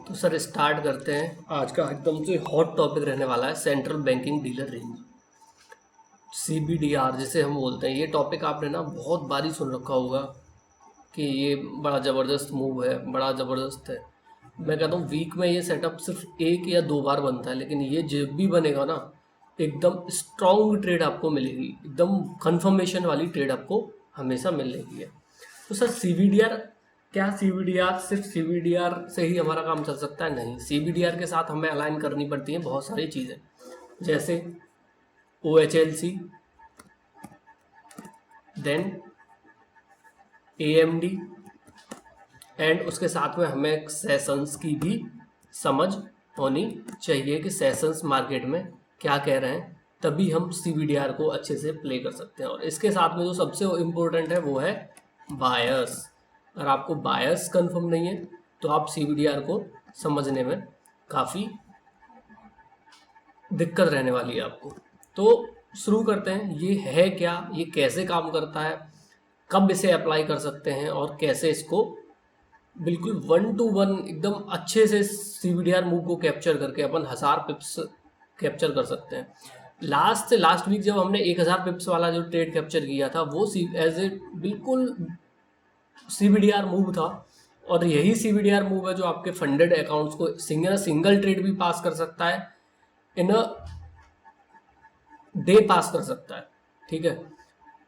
तो sir start करते हैं। आज का एकदम से हॉट टॉपिक रहने वाला है central banking dealer range, CBDR जिसे हम बोलते हैं। ये टॉपिक आपने ना बहुत बारी सुन रखा होगा कि ये बड़ा ज़बरदस्त मूव है, बड़ा ज़बरदस्त है। मैं कहता हूँ वीक में ये सेटअप सिर्फ 1 या 2 बार बनता है, लेकिन ये जब भी बनेगा ना एकदम स्ट्रॉन्ग ट्रेड आपको मिलेगी, एकदम कंफर्मेशन वाली ट्रेड आपको हमेशा मिलेगी है। तो सर CBDR क्या, CBDR सिर्फ CBDR से ही हमारा काम चल सकता है? नहीं, CBDR के साथ हमें अलाइन करनी पड़ती हैं बहुत सारी चीज़ें, जैसे OHLC, देन AMD, एंड उसके साथ में हमें सेशंस की भी समझ होनी चाहिए कि सेशंस मार्केट में क्या कह रहे हैं, तभी हम CBDR को अच्छे से प्ले कर सकते हैं। और इसके साथ में जो सबसे इम्पोर्टेंट है वो है बायस। अगर आपको बायस कंफर्म नहीं है तो आप CBDR को समझने में काफ़ी दिक्कत रहने वाली है आपको। तो शुरू करते हैं, ये है क्या, ये कैसे काम करता है, कब इसे अप्लाई कर सकते हैं और कैसे इसको बिल्कुल 1 to 1 एकदम अच्छे से CBDR मूव को कैप्चर करके अपन 1000 पिप्स कैप्चर कर सकते हैं। लास्ट से लास्ट वीक जब हमने 1000 पिप्स वाला जो ट्रेड कैप्चर किया था वो एज ए बिल्कुल CBDR मूव था। और यही CBDR मूव है जो आपके फंडेड अकाउंट्स को सिंगल ट्रेड भी पास कर सकता है, इन अ डे पास कर सकता है। ठीक है,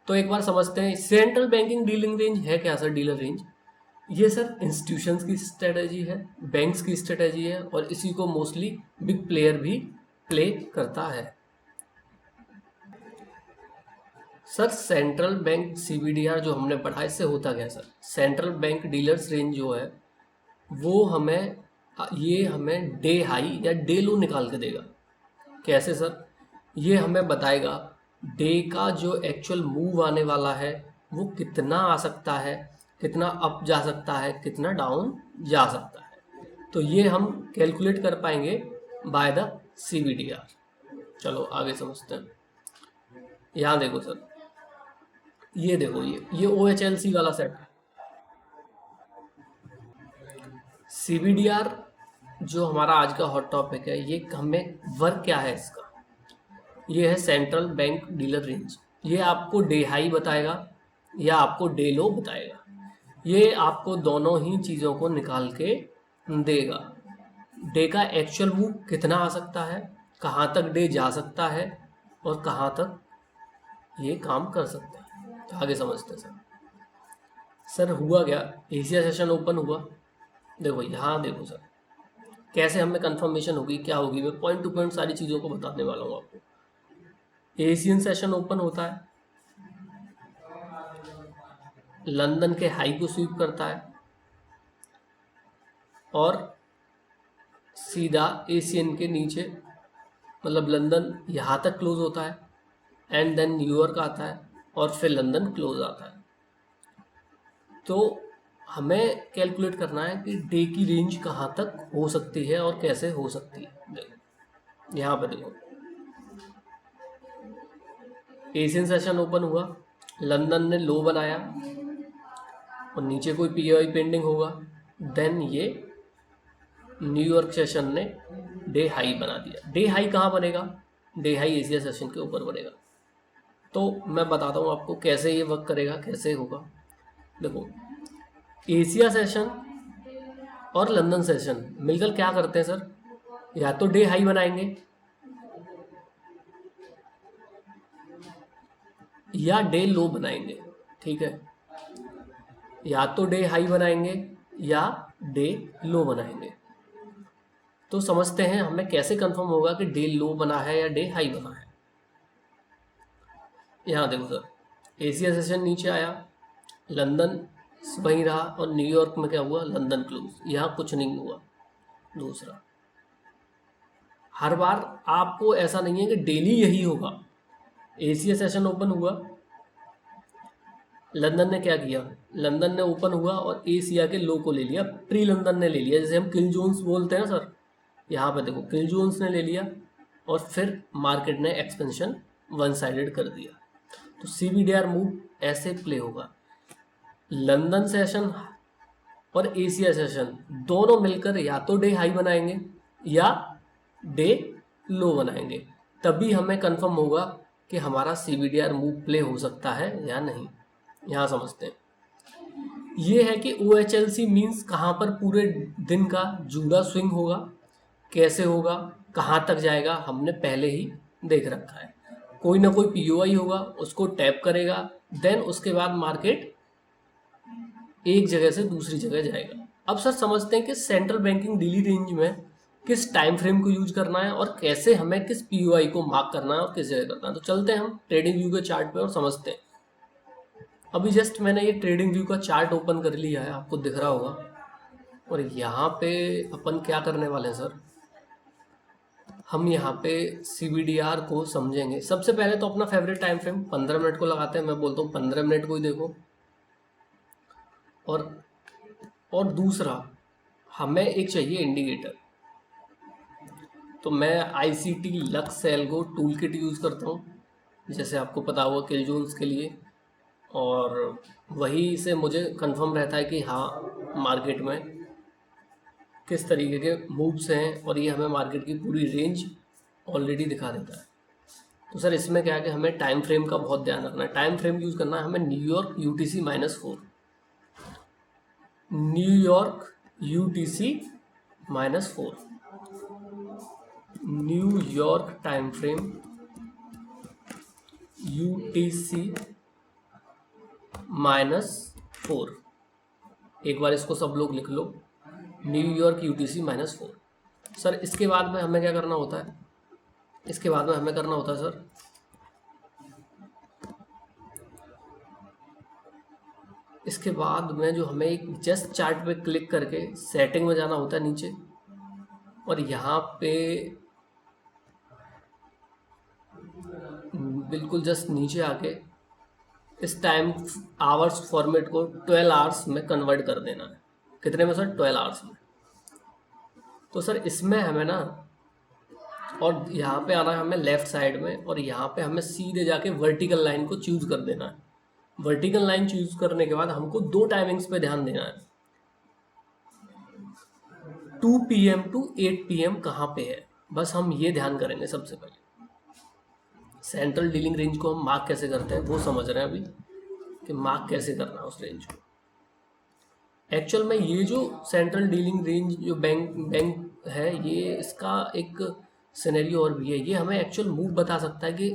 तो एक बार समझते हैं सेंट्रल बैंकिंग डीलिंग रेंज है क्या सर। डीलर रेंज ये सर इंस्टीट्यूशंस की स्ट्रेटजी है, बैंक्स की स्ट्रेटजी है, और इसी को मोस्टली बिग प्लेयर भी प्ले करता है। सर सेंट्रल बैंक CBDR जो हमने पढ़ा, इससे होता क्या sir. Central bank dealers range जो है वो हमें डे हाई या डे लो निकाल के देगा। कैसे सर, ये हमें बताएगा डे का जो एक्चुअल मूव आने वाला है वो कितना आ सकता है, कितना अप जा सकता है, कितना डाउन जा सकता है। तो ये हम कैलकुलेट कर पाएंगे बाय द CBDR। चलो आगे समझते हैं। यहाँ देखो सर, ये देखो, ये OHLC वाला सेट है। CBDR जो हमारा आज का हॉट टॉपिक है, ये हमें वर्क क्या है इसका। ये है सेंट्रल बैंक डीलर रेंज। ये आपको डे हाई बताएगा या आपको डे लो बताएगा। ये आपको दोनों ही चीज़ों को निकाल के देगा। डे का एक्चुअल मूव कितना आ सकता है, कहाँ तक डे जा सकता है, और कहाँ तक ये काम कर सकता है। तो आगे समझते हैं सर। सर हुआ क्या, एशिया सेशन ओपन हुआ। देखो यहाँ देखो सर, कैसे हमें कंफर्मेशन होगी, क्या होगी, मैं पॉइंट टू पॉइंट सारी चीज़ों को बताने वाला हूँ आपको। एशियन सेशन ओपन होता है, लंदन के हाई को स्वीप करता है और सीधा एशियन के नीचे, मतलब लंदन यहाँ तक क्लोज होता है, एंड देन न्यूयॉर्क आता है और फिर लंदन क्लोज आता है। तो हमें कैलकुलेट करना है कि डे की रेंज कहाँ तक हो सकती है और कैसे हो सकती है। देखो यहाँ पे देखो, एशियन सेशन ओपन हुआ, लंदन ने लो बनाया और नीचे कोई POI पेंडिंग होगा, देन ये न्यूयॉर्क सेशन ने डे हाई बना दिया। डे हाई कहाँ बनेगा, डे हाई एशिया सेशन के ऊपर बनेगा। तो मैं बताता हूँ आपको कैसे ये वर्क करेगा, कैसे होगा। देखो एशिया सेशन और लंदन सेशन मिलकर क्या करते हैं सर, या तो डे हाई बनाएंगे या डे लो बनाएंगे। ठीक है, या तो डे हाई बनाएंगे या डे लो बनाएंगे। तो समझते हैं हमें कैसे कंफर्म होगा कि डे लो बना है या डे हाई बना है। यहाँ देखो सर, एशिया सेशन नीचे आया, लंदन वहीं रहा, और न्यूयॉर्क में क्या हुआ, लंदन क्लोज, यहाँ कुछ नहीं हुआ। दूसरा, हर बार आपको ऐसा नहीं है कि डेली यही होगा। एशिया सेशन ओपन हुआ, लंदन ने क्या किया, लंदन ने ओपन हुआ और एशिया के लो को ले लिया, प्री लंदन ने ले लिया, जैसे हम किल जोन्स बोलते हैं ना सर। यहाँ पे देखो किल जोन्स ने ले लिया और फिर मार्केट ने एक्सपेंशन वन साइडेड कर दिया। तो CBDR मूव ऐसे प्ले होगा। लंदन सेशन और एशिया सेशन दोनों मिलकर या तो डे हाई बनाएंगे या डे लो बनाएंगे, तभी हमें कंफर्म होगा कि हमारा CBDR मूव प्ले हो सकता है या नहीं। यहाँ समझते हैं, ये है कि OHLC मीन्स कहाँ पर पूरे दिन का जुड़ा स्विंग होगा, कैसे होगा, कहाँ तक जाएगा, हमने पहले ही देख रखा है। कोई ना कोई POI होगा, उसको टैप करेगा, देन उसके बाद मार्केट एक जगह से दूसरी जगह जाएगा। अब सर समझते हैं कि सेंट्रल बैंकिंग डेली रेंज में किस टाइम फ्रेम को यूज करना है और कैसे हमें किस POI को मार्क करना है और किस जगह करना है। तो चलते हैं हम ट्रेडिंग व्यू के चार्ट पे और समझते हैं। अभी जस्ट मैंने ये ट्रेडिंग व्यू का चार्ट ओपन कर लिया है, आपको दिख रहा होगा। और यहाँ पे अपन क्या करने वाले हैं सर, हम यहाँ पे CBDR को समझेंगे। सबसे पहले तो अपना फेवरेट टाइम फ्रेम 15 मिनट को लगाते हैं। मैं बोलता हूँ 15 मिनट को ही देखो। और दूसरा हमें एक चाहिए इंडिकेटर, तो मैं ICT lux algo tool kit use करता हूँ, जैसे आपको पता होगा किल जोन्स के लिए, और वही से मुझे कंफर्म रहता है कि हाँ मार्केट में किस तरीके के मूव्स हैं, और ये हमें मार्केट की पूरी रेंज ऑलरेडी दिखा देता है। तो सर इसमें क्या है कि हमें टाइम फ्रेम का बहुत ध्यान रखना है। टाइम फ्रेम यूज़ करना है हमें New York UTC-4, New York UTC-4, New York time frame UTC-4। एक बार इसको सब लोग लिख लो, न्यूयॉर्क UTC-4। सर इसके बाद में हमें क्या करना होता है, इसके बाद में हमें करना होता है सर, इसके बाद में जो हमें एक जस्ट चार्ट पे क्लिक करके सेटिंग में जाना होता है नीचे, और यहाँ पे बिल्कुल जस्ट नीचे आके इस टाइम आवर्स फॉर्मेट को 12 आवर्स में कन्वर्ट कर देना है। कितने में सर? 12 आवर्स में। तो सर इसमें हमें ना, और यहाँ पे आना है हमें लेफ्ट साइड में, और यहाँ पे हमें सीधे जाके वर्टिकल लाइन को चूज कर देना है। वर्टिकल लाइन चूज करने के बाद हमको दो टाइमिंग्स पे ध्यान देना है, 2 PM टू 8 PM कहाँ पे है, बस हम ये ध्यान करेंगे। सबसे पहले सेंट्रल डीलिंग रेंज को हम मार्क कैसे करते हैं वो समझ रहे हैं अभी, कि मार्क कैसे करना है उस रेंज को। एक्चुअल में ये जो सेंट्रल डीलिंग रेंज जो बैंक है, ये इसका एक सिनेरियो और भी है। ये हमें एक्चुअल मूव बता सकता है कि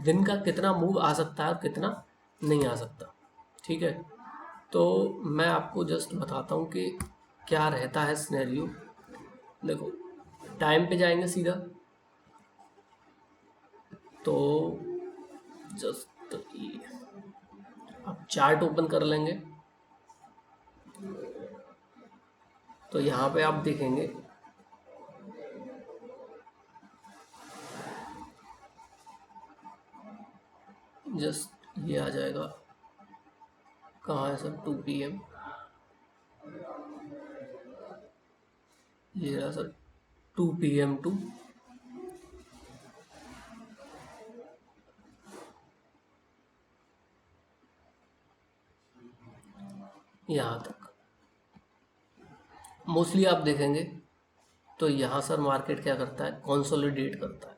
दिन का कितना मूव आ सकता है और कितना नहीं आ सकता। ठीक है, तो मैं आपको जस्ट बताता हूँ कि क्या रहता है सिनेरियो। देखो टाइम पे जाएंगे सीधा, तो जस्ट ये आप चार्ट ओपन कर लेंगे, तो यहाँ पे आप देखेंगे जस्ट ये आ जाएगा। कहाँ है सर? 2 PM, ये रहा सर 2 PM टू यहाँ तक। मोस्टली आप देखेंगे तो यहाँ सर मार्केट क्या करता है, कंसोलिडेट करता है,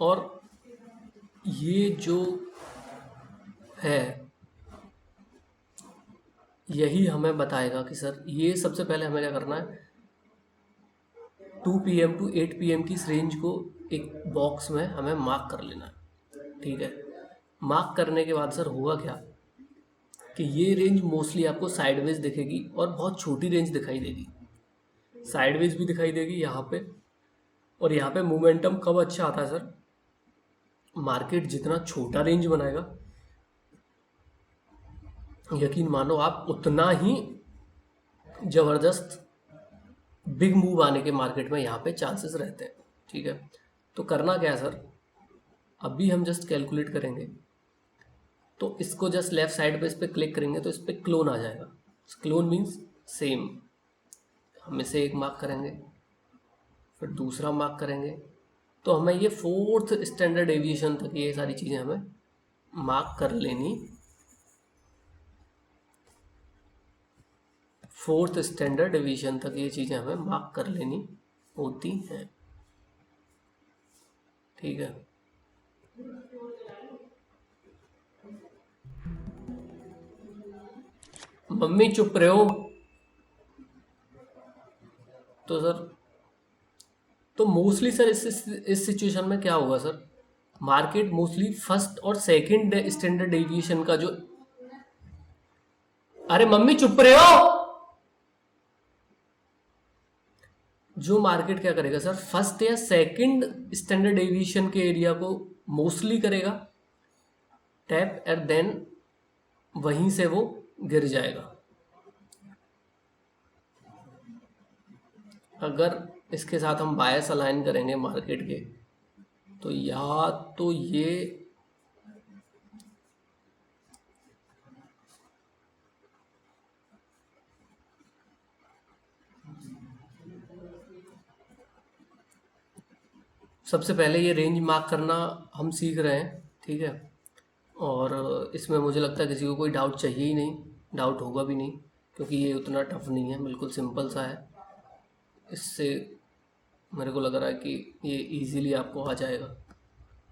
और ये जो है यही हमें बताएगा कि सर ये सबसे पहले हमें क्या करना है, 2 PM टू 8 PM की इस रेंज को एक बॉक्स में हमें मार्क कर लेना है। ठीक है, मार्क करने के बाद सर होगा क्या कि ये रेंज मोस्टली आपको साइडवेज दिखेगी और बहुत छोटी रेंज दिखाई देगी। साइडवेज भी दिखाई देगी यहाँ पे, और यहाँ पे मोमेंटम कब अच्छा आता है सर, मार्केट जितना छोटा रेंज बनाएगा, यकीन मानो आप उतना ही जबरदस्त बिग मूव आने के मार्केट में यहाँ पे चांसेस रहते हैं। ठीक है, तो करना क्या है सर, अभी हम जस्ट कैलकुलेट करेंगे, तो इसको जस्ट लेफ्ट साइड पे इस पर क्लिक करेंगे तो इस पर क्लोन आ जाएगा। क्लोन मीन्स सेम, हम इसे एक मार्क करेंगे, फिर दूसरा मार्क करेंगे, तो हमें ये 4th स्टैंडर्ड डेविएशन तक ये सारी चीज़ें हमें मार्क कर लेनी 4th स्टैंडर्ड डिवीजन तक ये चीज़ें हमें मार्क कर लेनी होती हैं। ठीक है, मम्मी चुप रहे हो। तो सर, तो मोस्टली सर इस सिचुएशन में क्या होगा सर, मार्केट मोस्टली फर्स्ट और सेकंड स्टैंडर्ड डेविएशन का जो, अरे मम्मी चुप रहे हो। जो मार्केट क्या करेगा सर, फर्स्ट या सेकंड स्टैंडर्ड डेविएशन के एरिया को मोस्टली करेगा टैप, एंड देन वहीं से वो गिर जाएगा। अगर इसके साथ हम बायस अलाइन करेंगे मार्केट के, तो या तो ये सबसे पहले ये रेंज मार्क करना हम सीख रहे हैं, ठीक है। और इसमें मुझे लगता है किसी को कोई डाउट चाहिए ही नहीं, डाउट होगा भी नहीं, क्योंकि ये उतना टफ नहीं है, बिल्कुल सिंपल सा है। इससे मेरे को लग रहा है कि ये इजीली आपको आ जाएगा,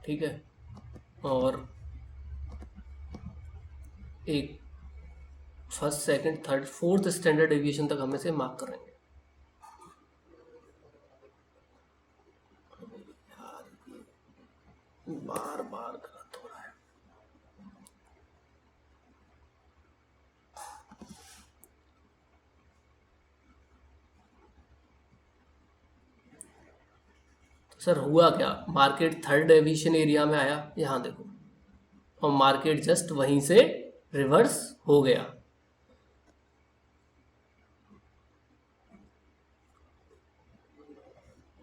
ठीक है। और एक first second third fourth standard deviation तक हम इसे मार्क करेंगे। बार बार गलत हो रहा है। तो सर हुआ क्या, मार्केट थर्ड डेविएशन एरिया में आया, यहाँ देखो, और मार्केट जस्ट वहीं से रिवर्स हो गया।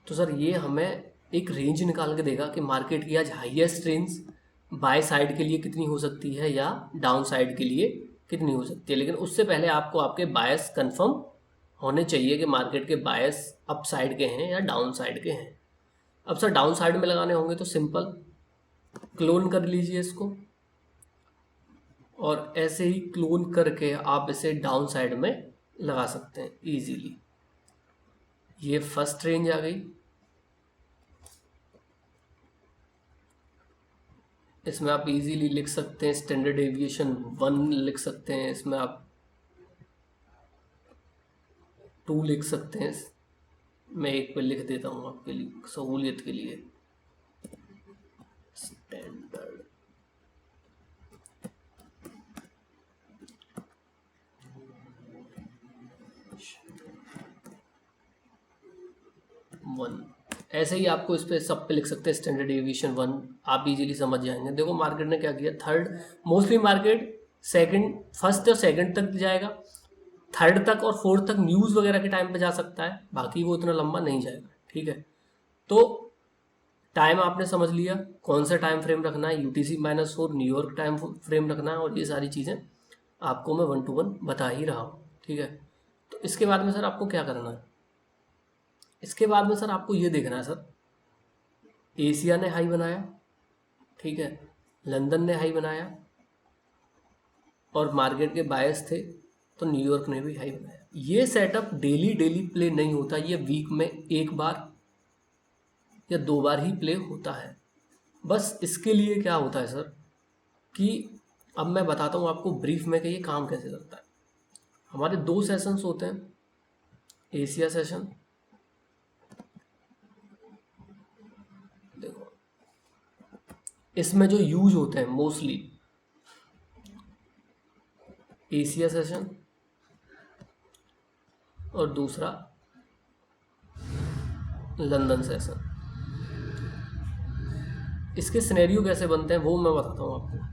तो सर ये हमें एक रेंज निकाल के देगा कि मार्केट की आज हाईएस्ट रेंज बाय साइड के लिए कितनी हो सकती है या डाउन साइड के लिए कितनी हो सकती है। लेकिन उससे पहले आपको आपके बायस कंफर्म होने चाहिए कि मार्केट के बायस अप साइड के हैं या डाउन साइड के हैं। अब सर डाउन साइड में लगाने होंगे तो सिंपल क्लोन कर लीजिए इसको, और ऐसे ही क्लोन करके आप इसे डाउन साइड में लगा सकते हैं इजीली। ये फर्स्ट रेंज आ गई, इसमें आप इजीली लिख सकते हैं स्टैंडर्ड डेविएशन 1 लिख सकते हैं, इसमें आप 2 लिख सकते हैं। मैं एक पे लिख देता हूँ आपके लिए सहूलियत के लिए, स्टैंडर्ड 1। ऐसे ही आपको इस पे सब पे लिख सकते हैं स्टैंडर्ड डेविएशन 1, आप इजीली समझ जाएंगे। देखो मार्केट ने क्या किया, third, mostly market second, first और सेकंड तक जाएगा, थर्ड तक और फोर्थ तक न्यूज़ वगैरह के टाइम पे जा सकता है, बाकी वो इतना लंबा नहीं जाएगा, ठीक है। तो टाइम आपने समझ लिया, कौन सा टाइम फ्रेम रखना है, UTC-4 न्यूयॉर्क टाइम फ्रेम रखना है, और ये सारी चीज़ें आपको मैं 1 to 1 बता ही रहा हूँ, ठीक है। तो इसके बाद में सर आपको क्या करना है, इसके बाद में सर आपको ये देखना है सर, एशिया ने हाई बनाया, ठीक है, लंदन ने हाई बनाया, और मार्केट के बायस थे तो न्यूयॉर्क ने भी हाई बनाया। ये सेटअप डेली डेली प्ले नहीं होता, ये वीक में एक बार या 2 बार ही प्ले होता है। बस इसके लिए क्या होता है सर, कि अब मैं बताता हूँ आपको ब्रीफ में कि ये काम कैसे करता है। हमारे 2 सेशंस होते हैं, एशिया सेशन, देखो इसमें जो यूज होते हैं मोस्टली, एशिया सेशन और दूसरा लंदन सेशन। इसके सिनेरियो कैसे बनते हैं वो मैं बताता हूँ आपको।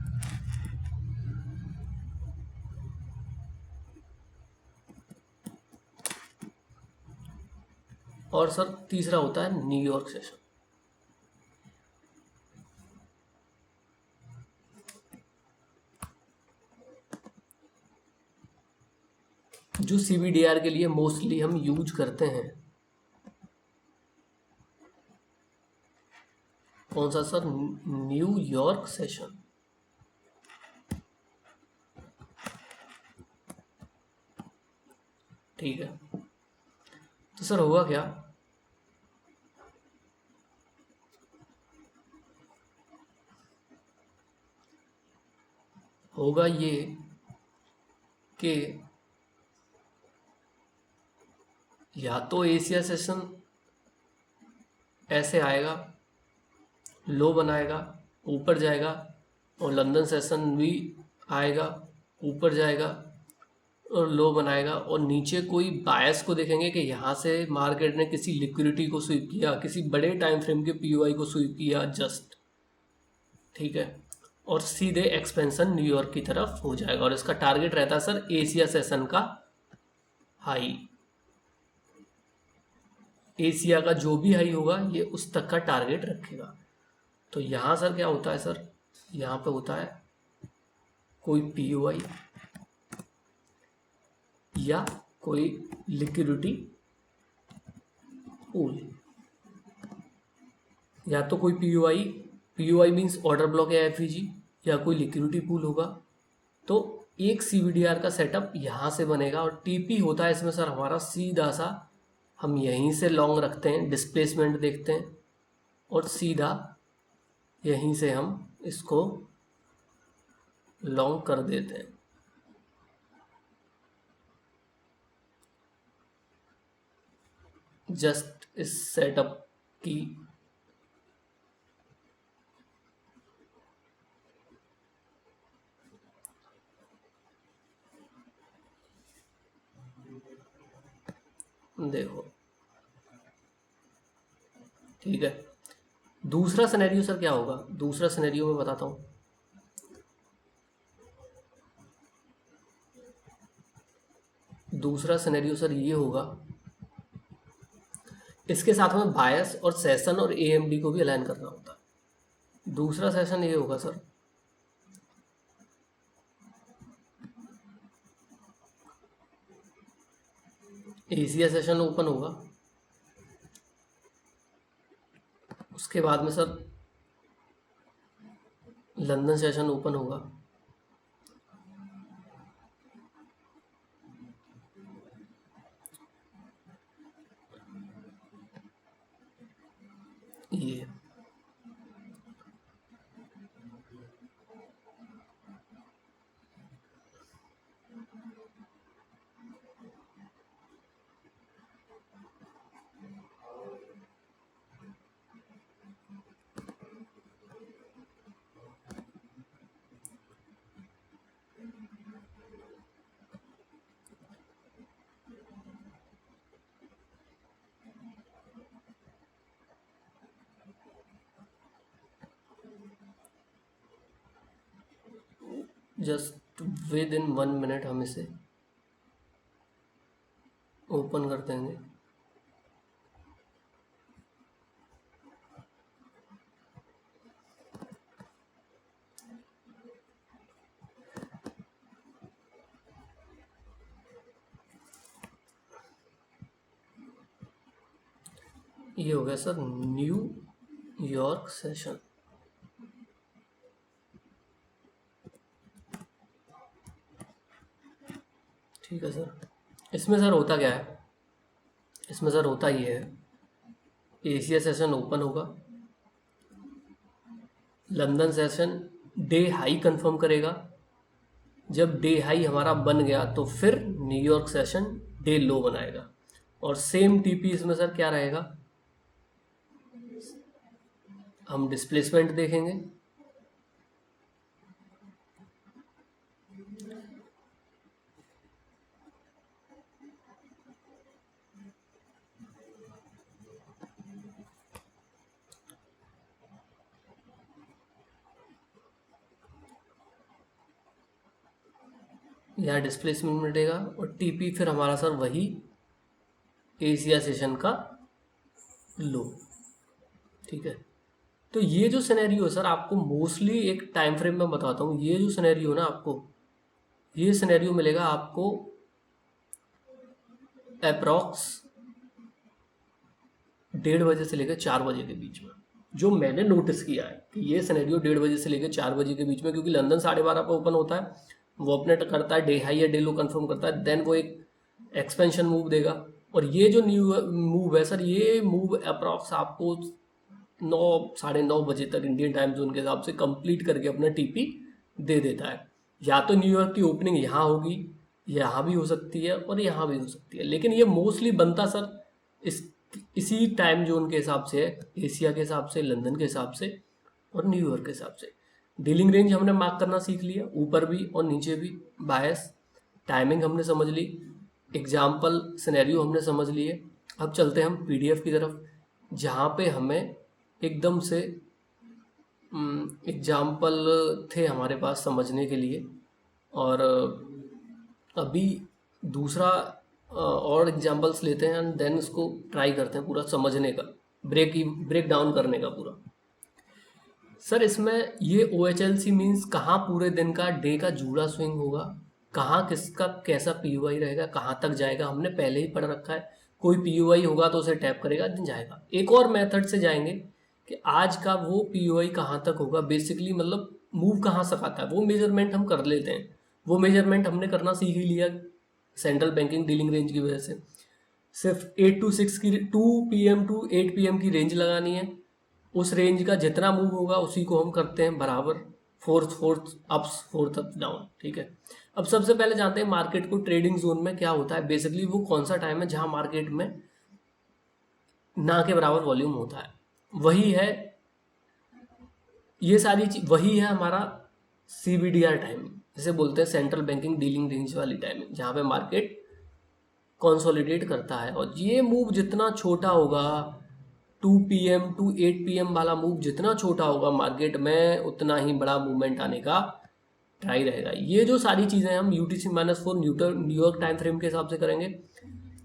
और सर तीसरा होता है न्यूयॉर्क सेशन। जो CBDR के लिए मोस्टली हम यूज करते हैं, कौन सा सर, न्यूयॉर्क सेशन। ठीक है, तो सर होगा क्या, होगा ये कि या तो एशिया सेशन ऐसे आएगा, लो बनाएगा, ऊपर जाएगा, और लंदन सेशन भी आएगा, ऊपर जाएगा और लो बनाएगा, और नीचे कोई बायस को देखेंगे कि यहाँ से मार्केट ने किसी लिक्विडिटी को स्वीप किया, किसी बड़े टाइम फ्रेम के पीओआई को स्वीप किया जस्ट, ठीक है, और सीधे एक्सपेंशन न्यूयॉर्क की तरफ हो जाएगा। और इसका टारगेट रहता है सर एशिया सेशन का हाई, एशिया का जो भी हाई होगा ये उस तक का टारगेट रखेगा। तो यहाँ सर क्या होता है सर, यहाँ पे होता है कोई पीओआई या कोई लिक्विडिटी पूल, या तो कोई POI, POI means order block या एफईजी, या कोई लिक्विडिटी पूल होगा। तो एक सीवीडीआर का सेटअप यहाँ से बनेगा, और टीपी होता है इसमें सर हमारा सीधा सा, हम यहीं से लॉन्ग रखते हैं, डिस्प्लेसमेंट देखते हैं और सीधा यहीं से हम इसको लॉन्ग कर देते हैं। जस्ट इस सेटअप की देखो, ठीक है। दूसरा सिनेरियो सर क्या होगा, दूसरा सिनेरियो मैं बताता हूँ। दूसरा सिनेरियो सर ये होगा, इसके साथ में बायस और सेशन और एएमडी को भी अलाइन करना होता है। दूसरा सेशन ये होगा सर, एशिया सेशन ओपन होगा, उसके बाद में सर लंदन सेशन ओपन होगा, ये जस्ट विद इन 1 मिनट हम इसे ओपन कर देंगे। ये हो गया सर न्यू यॉर्क सेशन। ठीक है सर, इसमें सर होता क्या है, इसमें सर होता ये है, एशिया सेशन ओपन होगा, London session day high confirm करेगा, जब डे हाई हमारा बन गया तो फिर न्यूयॉर्क सेशन डे लो बनाएगा, और सेम टीपी इसमें सर क्या रहेगा, हम डिस्प्लेसमेंट देखेंगे, यहाँ डिस्प्लेसमेंट मिलेगा, और टीपी फिर हमारा सर वही एशिया सेशन का लो। ठीक है, तो ये जो सिनेरियो है सर आपको मोस्टली एक टाइम फ्रेम में बताता हूँ, ये जो सिनेरियो ना आपको, ये सिनेरियो मिलेगा आपको अप्रॉक्स 1:30 बजे से लेकर 4 बजे के बीच में। जो मैंने नोटिस किया है कि ये सिनेरियो 1:30 बजे से लेकर 4 बजे के बीच में, क्योंकि लंदन 12:30 पर ओपन होता है, वो अपने करता है डे हाई या डे लो कंफर्म करता है, देन वो एक एक्सपेंशन मूव देगा। और ये जो न्यू मूव है सर, ये मूव अप्रॉक्स आपको 9 साढ़े 9 बजे तक इंडियन टाइम जोन के हिसाब से कंप्लीट करके अपना टीपी दे देता है। या तो न्यूयॉर्क की ओपनिंग यहाँ होगी, यहाँ भी हो सकती है और यहाँ भी हो सकती है, लेकिन ये मोस्टली बनता सर इस इसी टाइम जोन के हिसाब से है, एशिया के हिसाब से, लंदन के हिसाब से और न्यूयॉर्क के हिसाब से। डीलिंग रेंज हमने मार्क करना सीख लिया, ऊपर भी और नीचे भी, बायस, टाइमिंग हमने समझ ली, एग्जाम्पल सिनेरियो हमने समझ लिए। अब चलते हैं हम पीडीएफ की तरफ, जहाँ पे हमें एकदम से एग्जाम्पल थे हमारे पास समझने के लिए। और अभी दूसरा और एग्जाम्पल्स लेते हैं एंड देन इसको ट्राई करते हैं पूरा समझने का, ब्रेक डाउन करने का पूरा। सर इसमें ये OHLC मीन्स कहाँ पूरे दिन का डे का जूड़ा स्विंग होगा, कहाँ किसका कैसा PUI रहेगा, कहाँ तक जाएगा, हमने पहले ही पढ़ रखा है। कोई PUI होगा तो उसे टैप करेगा, दिन जाएगा। एक और मेथड से जाएंगे कि आज का वो PUI कहाँ तक होगा, बेसिकली मतलब मूव कहाँ से आता है वो मेजरमेंट हम कर लेते हैं। वो मेजरमेंट हमने करना सीख ही लिया सेंट्रल बैंकिंग डीलिंग रेंज की वजह से। सिर्फ 8 to 6 की 2 PM to 8 PM की रेंज लगानी है। उस रेंज का जितना मूव होगा उसी को हम करते हैं बराबर, fourth ups fourth up down. ठीक है, अब सबसे पहले जानते हैं मार्केट को ट्रेडिंग जोन में क्या होता है। बेसिकली वो कौन सा टाइम है जहां मार्केट में ना के बराबर वॉल्यूम होता है, वही है ये सारी चीज, वही है हमारा CBDR टाइमिंग, जिसे बोलते हैं सेंट्रल बैंकिंग डीलिंग रेंज वाली टाइमिंग, जहाँ पे मार्केट कंसोलिडेट करता है। और ये मूव जितना छोटा होगा, 2 PM to 8 PM वाला मूव जितना छोटा होगा मार्केट में, उतना ही बड़ा मूवमेंट आने का ट्राई रहेगा। ये जो सारी चीज़ें हम UTC-4 न्यूयॉर्क टाइम फ्रेम के हिसाब से करेंगे।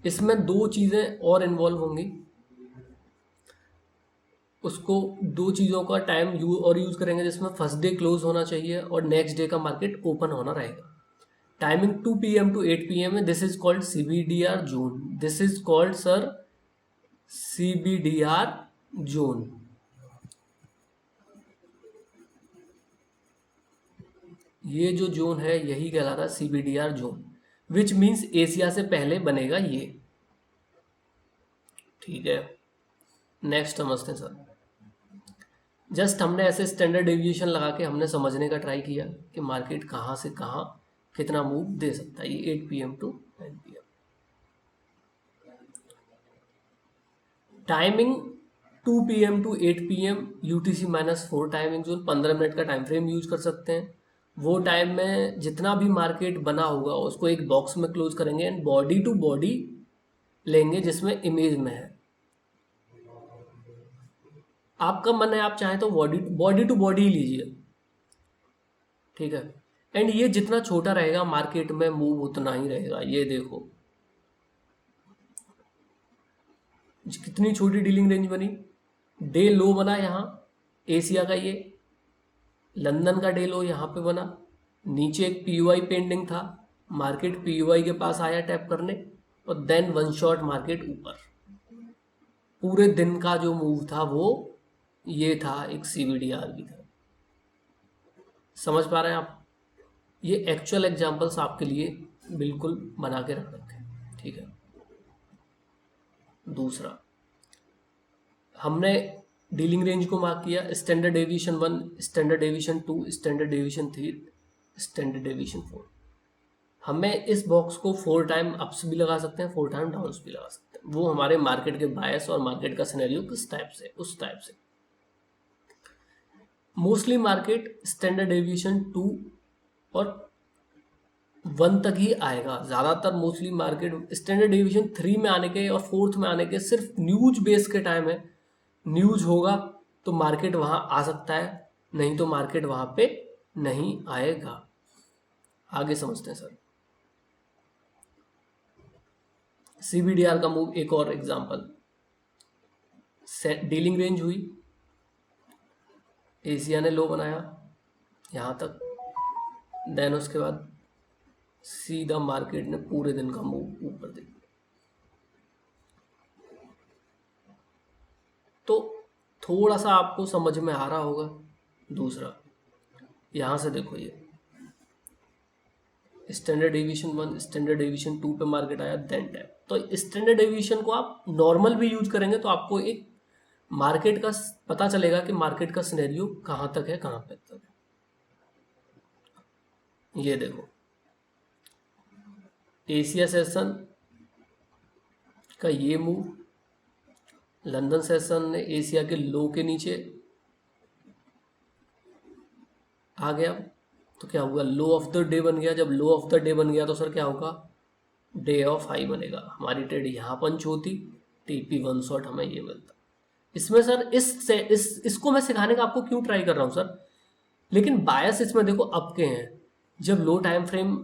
इसमें दो चीज़ें और इन्वॉल्व होंगी, उसको दो चीज़ों का टाइम यूज़ करेंगे, जिसमें फर्स्ट डे क्लोज होना चाहिए और नेक्स्ट डे का मार्केट ओपन होना रहेगा। टाइमिंग 2 PM to 8 PM है, this is called CBDR zone, this is called sir CBDR zone. ये जो जोन है यही कहलाता है CBDR zone, which means Asia से पहले बनेगा ये। ठीक है, नेक्स्ट समझते हैं सर। जस्ट हमने ऐसे स्टैंडर्ड डेविएशन लगा के हमने समझने का ट्राई किया कि मार्केट कहाँ से कहाँ कितना मूव दे सकता है। ये 8 PM to 9 PM timing, 2 PM to 8 PM UTC-4 timing zone, 15 minute का टाइम फ्रेम यूज कर सकते हैं। वो टाइम में जितना भी मार्केट बना होगा उसको एक बॉक्स में क्लोज करेंगे एंड बॉडी टू बॉडी लेंगे, जिसमें इमेज में है। आपका मन है आप चाहें तो बॉडी टू बॉडी ही लीजिए। ठीक है, एंड ये जितना छोटा रहेगा मार्केट में मूव उतना ही रहेगा। ये देखो कितनी छोटी डीलिंग रेंज बनी, डे लो बना यहाँ एशिया का, ये लंदन का डे लो यहाँ पे बना, नीचे एक PUI पेंडिंग था, मार्केट PUI के पास आया टैप करने और देन वन शॉट मार्केट ऊपर। पूरे दिन का जो मूव था वो ये था, एक CBDR की तरह। समझ पा रहे हैं आप? ये एक्चुअल एग्जांपल्स आपके लिए बिल्कुल बना के रख रखे हैं। ठीक है, दूसरा हमने डीलिंग रेंज को मार्क किया, standard deviation 1, standard deviation 2, standard deviation 3, standard deviation 4। हमें इस बॉक्स को 4 टाइम अप्स भी लगा सकते हैं, 4 टाइम डाउन्स भी लगा सकते हैं। वो हमारे मार्केट के बायस और मार्केट का सिनेरियो किस टाइप से, उस टाइप से। मोस्टली मार्केट स्टैंडर्ड डेविएशन 2 और 1 तक ही आएगा। ज़्यादातर मोस्टली मार्केट स्टैंडर्ड डेविएशन 3 में आने के और 4th में आने के सिर्फ न्यूज बेस के टाइम है। न्यूज होगा तो मार्केट वहां आ सकता है, नहीं तो मार्केट वहां पे नहीं आएगा। आगे समझते हैं सर। CBDR का मूव, एक और एग्जांपल, डीलिंग रेंज हुई, एशिया ने लो बनाया यहां तक, देन उसके बाद सीधा मार्केट ने पूरे दिन का मूव ऊपर दे दिया। तो थोड़ा सा आपको समझ में आ रहा होगा। दूसरा यहां से देखो, ये स्टैंडर्ड डेविएशन 1, स्टैंडर्ड डेविएशन 2 पे मार्केट आया, देन टैप। तो स्टैंडर्ड डेविएशन को आप नॉर्मल भी यूज करेंगे तो आपको एक मार्केट का पता चलेगा कि मार्केट का सिनेरियो कहाँ तक है, कहाँ पे तक है। ये देखो एशिया सेशन का ये मूव, लंदन सेशन ने एशिया के लो के नीचे आ गया, तो क्या होगा, लो ऑफ द डे बन गया। जब लो ऑफ द डे बन गया तो सर क्या होगा, डे ऑफ हाई बनेगा। हमारी ट्रेड यहाँ पंच होती, टीपी 1 शॉट हमें ये मिलता। इसमें सर इसको मैं सिखाने का आपको क्यों ट्राई कर रहा हूँ सर, लेकिन बायस इसमें देखो अप के हैं। जब low time frame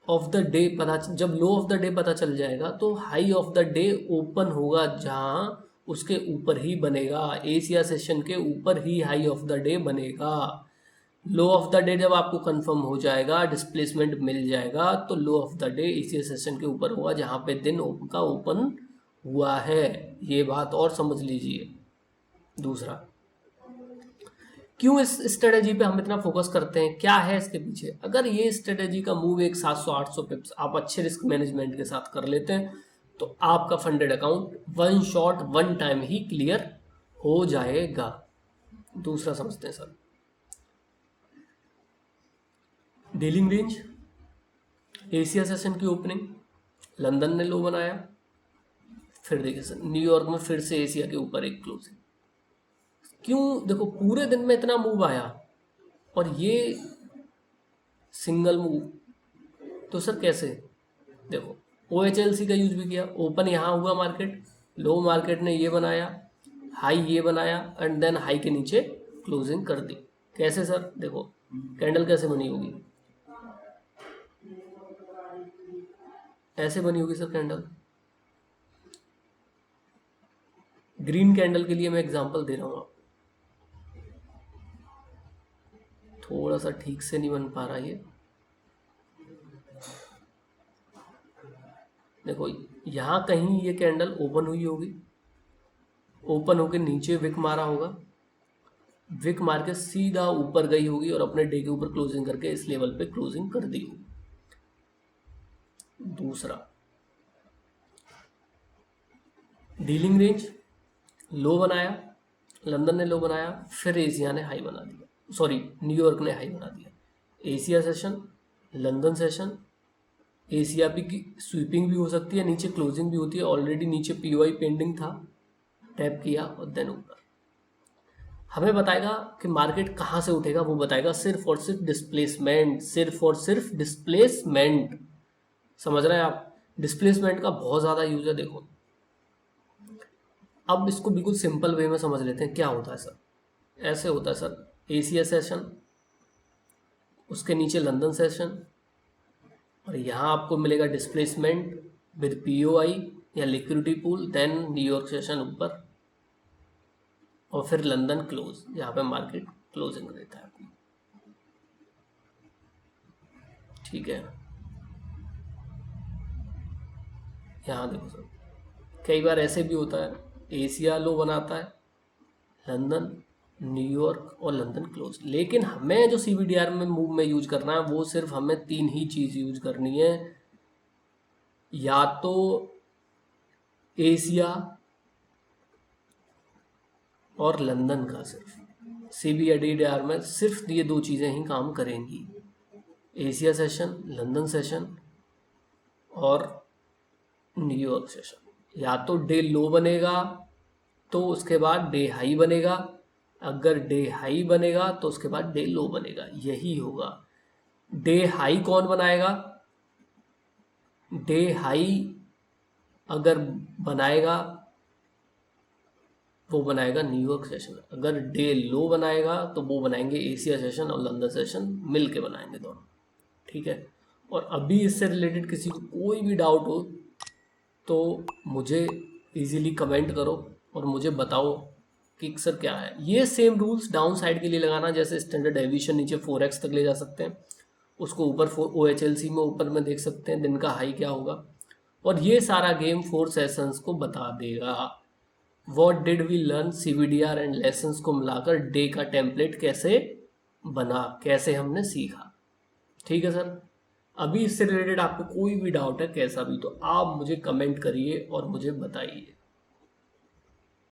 of the day जब लो ऑफ द डे पता चल जाएगा तो high of the day open होगा जहां उसके ऊपर ही बनेगा, एशिया सेशन के ऊपर ही हाई ऑफ द डे बनेगा। लो ऑफ द डे जब आपको कंफर्म हो जाएगा, डिस्प्लेसमेंट मिल जाएगा, तो low of the day Asia session के ऊपर होगा जहां पे दिन का ओपन हुआ है। ये बात और समझ लीजिए। दूसरा, क्यों इस स्ट्रेटेजी पे हम इतना फोकस करते हैं, क्या है इसके पीछे। अगर ये स्ट्रेटेजी का मूव एक 700-800 पिप्स आप अच्छे रिस्क मैनेजमेंट के साथ कर लेते हैं तो आपका फंडेड अकाउंट 1 शॉट 1 टाइम ही क्लियर हो जाएगा। दूसरा समझते हैं sir, dealing range, Asia session की ओपनिंग, लंदन ने लो बनाया, फिर देखिए सर न्यूयॉर्क में फिर से एशिया के ऊपर एक क्लोजिंग। क्यों, देखो पूरे दिन में इतना मूव आया और ये सिंगल मूव, तो सर कैसे, देखो OHLC का यूज भी किया, ओपन यहाँ हुआ मार्केट, लो मार्केट ने ये बनाया, हाई ये बनाया एंड देन हाई के नीचे क्लोजिंग कर दी। कैसे सर, देखो कैंडल कैसे बनी होगी, ऐसे बनी होगी सर कैंडल। ग्रीन कैंडल के लिए मैं एग्जांपल दे रहा हूँ आपको, थोड़ा सा ठीक से नहीं बन पा रहा ये। देखो यहाँ कहीं ये कैंडल ओपन हुई होगी, ओपन होके नीचे विक मारा होगा, विक मार के सीधा ऊपर गई होगी और अपने डे के ऊपर क्लोजिंग करके इस लेवल पे क्लोजिंग कर दी होगी। दूसरा, डीलिंग रेंज, लो बनाया, लंदन ने लो बनाया, फिर एशिया ने हाई बना दिया, सॉरी न्यूयॉर्क ने हाई बना दिया। Asia session, London session, Asia P की स्वीपिंग भी हो सकती है, नीचे क्लोजिंग भी होती है। ऑलरेडी नीचे POI पेंडिंग था, टैप किया और देन ऊपर। हमें बताएगा कि मार्केट कहाँ से उठेगा, वो बताएगा सिर्फ और सिर्फ डिस्प्लेसमेंट, सिर्फ और सिर्फ डिस्प्लेसमेंट। समझ रहे हैं आप, डिस्प्लेसमेंट का बहुत ज़्यादा यूज है। देखो अब इसको बिल्कुल सिंपल वे में समझ लेते हैं, क्या होता है सर। ऐसे होता है सर, एशिया सेशन, उसके नीचे लंदन सेशन, और यहाँ आपको मिलेगा डिस्प्लेसमेंट विद POI या liquidity pool, then New York session ऊपर और फिर लंदन क्लोज, यहाँ पे मार्केट क्लोजिंग रहता है अपनी। ठीक है, यहाँ देखो सर, कई बार ऐसे भी होता है, एशिया लो बनाता है, लंदन, न्यूयॉर्क और लंदन क्लोज। लेकिन हमें जो CBDR में मूव में यूज करना है वो सिर्फ हमें 3 ही चीज यूज करनी है, या तो एशिया और लंदन का। सिर्फ CBDR में सिर्फ ये 2 चीजें ही काम करेंगी, एशिया सेशन, लंदन सेशन और न्यूयॉर्क सेशन। या तो डे लो बनेगा तो उसके बाद डे हाई बनेगा, अगर डे हाई बनेगा तो उसके बाद डे लो बनेगा, यही होगा। डे हाई कौन बनाएगा, डे हाई अगर बनाएगा वो बनाएगा न्यूयॉर्क सेशन, अगर डे लो बनाएगा तो वो बनाएंगे एशिया सेशन और लंदन सेशन मिल के बनाएंगे दोनों। ठीक है, और अभी इससे रिलेटेड किसी को कोई भी डाउट हो तो मुझे इजीली कमेंट करो और मुझे बताओ कि सर क्या है। ये सेम रूल्स डाउन साइड के लिए लगाना, जैसे स्टैंडर्ड डेविएशन नीचे 4x तक ले जा सकते हैं, उसको ऊपर OHLC में ऊपर में देख सकते हैं दिन का हाई क्या होगा, और ये सारा गेम 4 सेशंस को बता देगा। What did we learn, CBDR and lessons को मिलाकर डे का टेम्पलेट कैसे बना, कैसे हमने सीखा। ठीक है सर, अभी इससे रिलेटेड आपको कोई भी डाउट है कैसा भी, तो आप मुझे कमेंट करिए और मुझे बताइए।